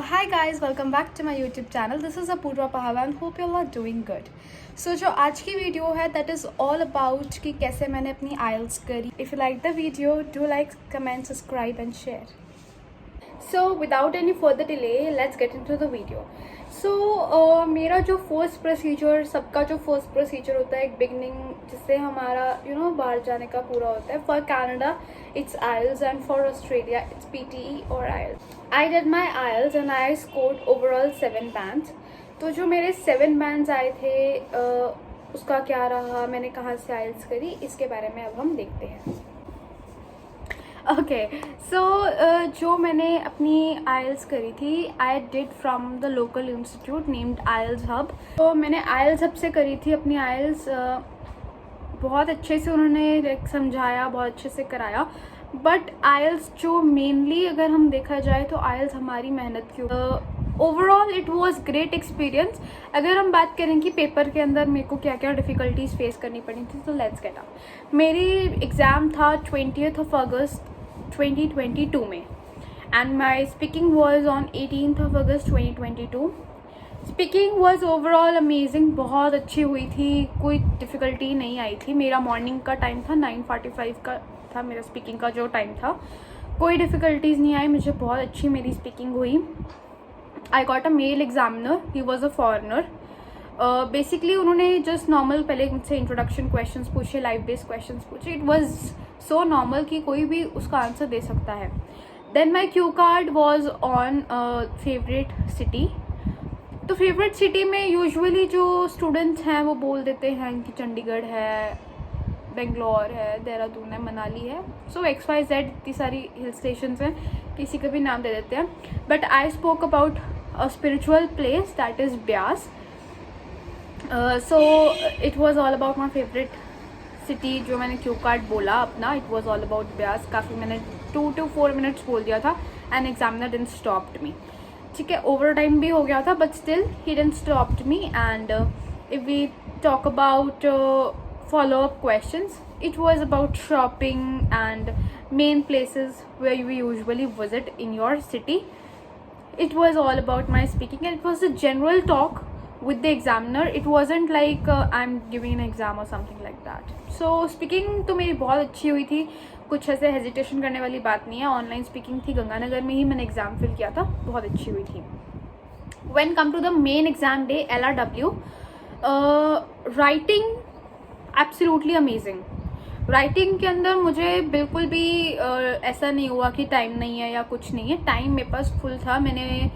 Hi guys, welcome back to my YouTube channel. This is Apurva Pahava and hope you all are doing good. So जो आज की video है that is all about कि कैसे मैंने अपनी IELTS करी. If you like the video, do like, comment, subscribe and share. So without any further delay, let's get into the video. So मेरा जो फर्स्ट प्रोसीजर, सबका जो फर्स्ट प्रोसीजर होता है एक बिगनिंग जिससे हमारा बाहर जाने का पूरा होता है. For Canada it's IELTS and for Australia it's PTE or IELTS. I did my IELTS and I scored overall 7 bands. तो जो मेरे 7 bands आए थे उसका क्या रहा, मैंने कहाँ से IELTS करी, इसके बारे में अब हम देखते हैं. ओके सो जो मैंने अपनी IELTS करी थी I did from the local institute named IELTS hub. तो मैंने IELTS हब से करी थी अपनी IELTS. बहुत अच्छे से उन्होंने समझाया, बहुत अच्छे से कराया. बट IELTS जो मेनली अगर हम देखा जाए तो IELTS हमारी मेहनत की. Overall it was great experience. अगर हम बात करें कि पेपर के अंदर मेरे को क्या क्या डिफ़िकल्टीज फेस करनी पड़ी थी तो लेट्स गेट अप. मेरी एग्ज़ाम था 20th अगस्त 2022 में and my speaking was on 18th August 2022. Speaking was overall amazing, बहुत अच्छी हुई थी, कोई डिफ़िकल्टी नहीं आई थी. मेरा मॉर्निंग का टाइम था, 9:45 का था मेरा स्पीकिंग का जो टाइम था. कोई डिफ़िकल्टीज़ नहीं आई, मुझे बहुत अच्छी मेरी स्पीकिंग हुई. I got a male examiner, he was a foreigner. Basically उन्होंने जस्ट नॉर्मल पहले मुझसे इंट्रोडक्शन क्वेश्चंस पूछे, लाइव बेस्ड क्वेश्चंस पूछे. इट वॉज सो नॉर्मल कि कोई भी उसका आंसर दे सकता है. Then my cue card was on favourite city. तो फेवरेट सिटी में यूजुअली जो स्टूडेंट्स हैं वो बोल देते हैं कि चंडीगढ़ है, बेंगलोर है, देहरादून है, मनाली है. सो XYZ इतनी सारी हिल स्टेशंस हैं, किसी का भी नाम दे देते हैं. But I spoke about a spiritual place that is Beas. So it was all about my favourite city. जो मैंने क्यू कार्ड बोला अपना, it was all about Beas. काफ़ी मैंने 2 to 4 minutes बोल दिया था and examiner didn't stopped me. ठीक है, ओवर टाइम भी हो गया था but still he didn't stopped me. And if we talk about follow-up questions, it was about shopping and main places where you usually visit in your city. It was all about my speaking and it was a general talk with the examiner. It wasn't like I'm giving an exam or something like that. So speaking तो मेरी बहुत अच्छी हुई थी, कुछ ऐसे hesitation करने वाली बात नहीं है. ऑनलाइन स्पीकिंग थी, गंगानगर में ही मैंने एग्ज़ाम फिल किया था, बहुत अच्छी हुई थी. When come to the main exam day, LRW, writing absolutely amazing. Writing के अंदर मुझे बिल्कुल भी ऐसा नहीं हुआ कि टाइम नहीं है या कुछ नहीं है. टाइम मेरे पास फुल था. मैंने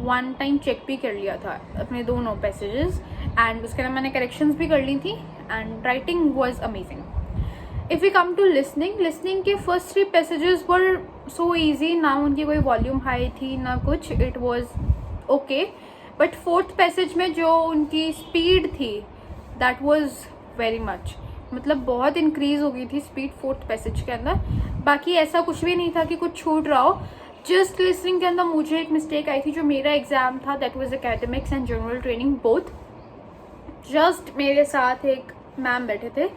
1 टाइम चेक भी कर लिया था अपने दोनों पैसेजेस एंड उसके बाद मैंने करेक्शंस भी कर ली थी and writing was amazing. If you come to listening के first 3 passages were so easy. ना उनकी कोई वॉल्यूम हाई थी ना कुछ, it was okay. But 4th passage में जो उनकी स्पीड थी दैट वॉज वेरी मच, मतलब बहुत इंक्रीज हो गई थी स्पीड 4th पैसेज के अंदर. बाकी ऐसा कुछ भी नहीं था कि कुछ छूट रहा हो. जस्ट लिसनिंग के अंदर मुझे एक मिस्टेक आई थी. जो मेरा एग्जाम था that was academics and general training both. Just मेरे साथ एक मैम बैठे थे,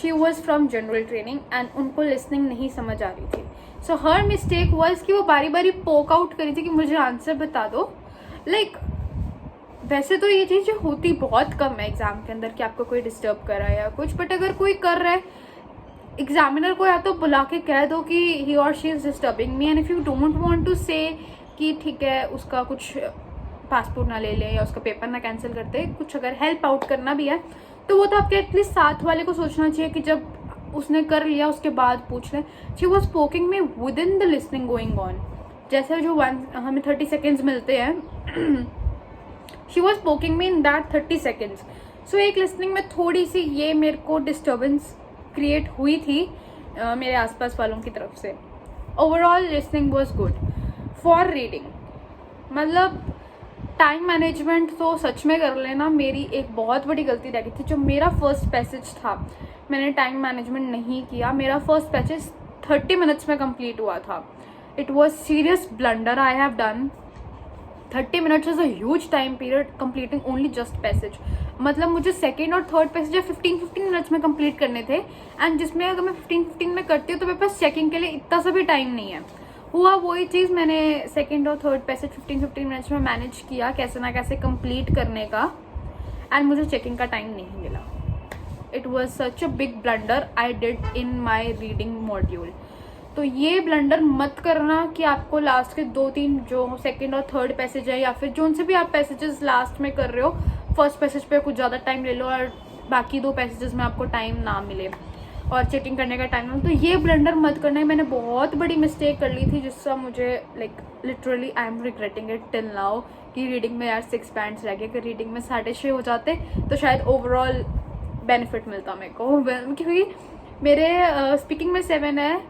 she was from general training and उनको लिसनिंग नहीं समझ आ रही थी. सो हर मिस्टेक वॉज कि वो बारी बारी पोक आउट करी थी कि मुझे आंसर बता दो. लाइक वैसे तो ये चीज़ होती बहुत कम है एग्जाम के अंदर कि आपको कोई डिस्टर्ब कर रहा है या कुछ. बट अगर कोई कर रहा है, एग्जामिनर को या तो बुला के कह दो कि ही और she is disturbing me. And if you don't want to say कि ठीक है उसका कुछ पासपोर्ट ना ले लें या उसका पेपर ना कैंसिल करते, कुछ अगर हेल्प आउट करना भी है तो वो तो आपके एटलीस्ट साथ वाले को सोचना चाहिए कि जब उसने कर लिया उसके बाद पूछ लें. She was स्पोकिंग me with in the listening going on. जैसे जो हमें 30 seconds मिलते हैं, she was स्पोकिंग me in that 30 seconds. सो एक लिसनिंग में थोड़ी सी ये मेरे को डिस्टर्बेंस क्रिएट हुई थी मेरे आसपास वालों की तरफ से. Overall listening was good. For reading मतलब टाइम मैनेजमेंट तो सच में कर लेना. मेरी एक बहुत बड़ी गलती रह गई थी. जो मेरा फर्स्ट पैसेज था मैंने टाइम मैनेजमेंट नहीं किया. मेरा फर्स्ट पैसेज 30 minutes में कंप्लीट हुआ था. It was serious blunder I have done. 30 minutes is a huge time period completing only just passage. मतलब मुझे 2nd और 3rd पैसेज 15 minutes में कंप्लीट करने थे एंड जिसमें अगर मैं 15 में करती हूँ तो मेरे पास चेकिंग के लिए इतना सा भी टाइम नहीं है. हुआ वही चीज़, मैंने सेकेंड और थर्ड पैसेज 15-15 मिनट्स में मैनेज किया कैसे ना कैसे कंप्लीट करने का, एंड मुझे चेकिंग का टाइम नहीं मिला. It was such a big blunder I did in my reading module. तो ये ब्लंडर मत करना कि आपको लास्ट के 2-3 जो सेकेंड और थर्ड पैसेज है, या फिर जो से भी आप पैसेजेस लास्ट में कर रहे हो, फर्स्ट पैसेज पे कुछ ज़्यादा टाइम ले लो और बाकी 2 पैसेजेस में आपको टाइम ना मिले और चेकिंग करने का टाइम ना. तो ये ब्लंडर मत करना है. मैंने बहुत बड़ी मिस्टेक कर ली थी जिससे मुझे like literally I am regretting it till now कि रीडिंग में यार 6 बैंड्स रह गए. अगर रीडिंग में 6.5 हो जाते तो शायद ओवरऑल बेनिफिट मिलता मेरे को, क्योंकि मेरे स्पीकिंग में 7 है,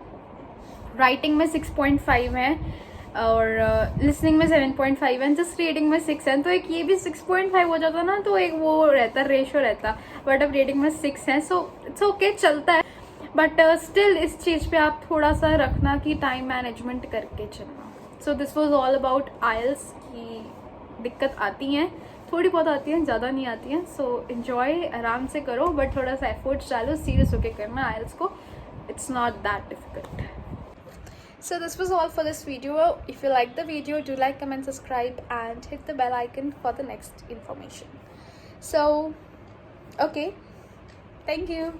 राइटिंग में 6.5 है और लिसनिंग में 7.5 है, जस्ट रीडिंग में 6 है. तो एक ये भी 6.5 हो जाता ना तो एक वो रहता, रेशो रहता. बट अब रीडिंग में 6 है, सो इट्स ओके, चलता है. बट स्टिल इस चीज़ पे आप थोड़ा सा रखना कि टाइम मैनेजमेंट करके चलना. So this was all about आइल्स की दिक्कत आती हैं, थोड़ी बहुत आती हैं, ज़्यादा नहीं आती हैं. सो इन्जॉय, आराम से करो, बट थोड़ा सा एफर्ट्स डालो, सीरियस होके करना आइल्स को. It's not that difficult. So this was all for this video. If you like the video, do like, comment, subscribe and hit the bell icon for the next information. So okay, thank you.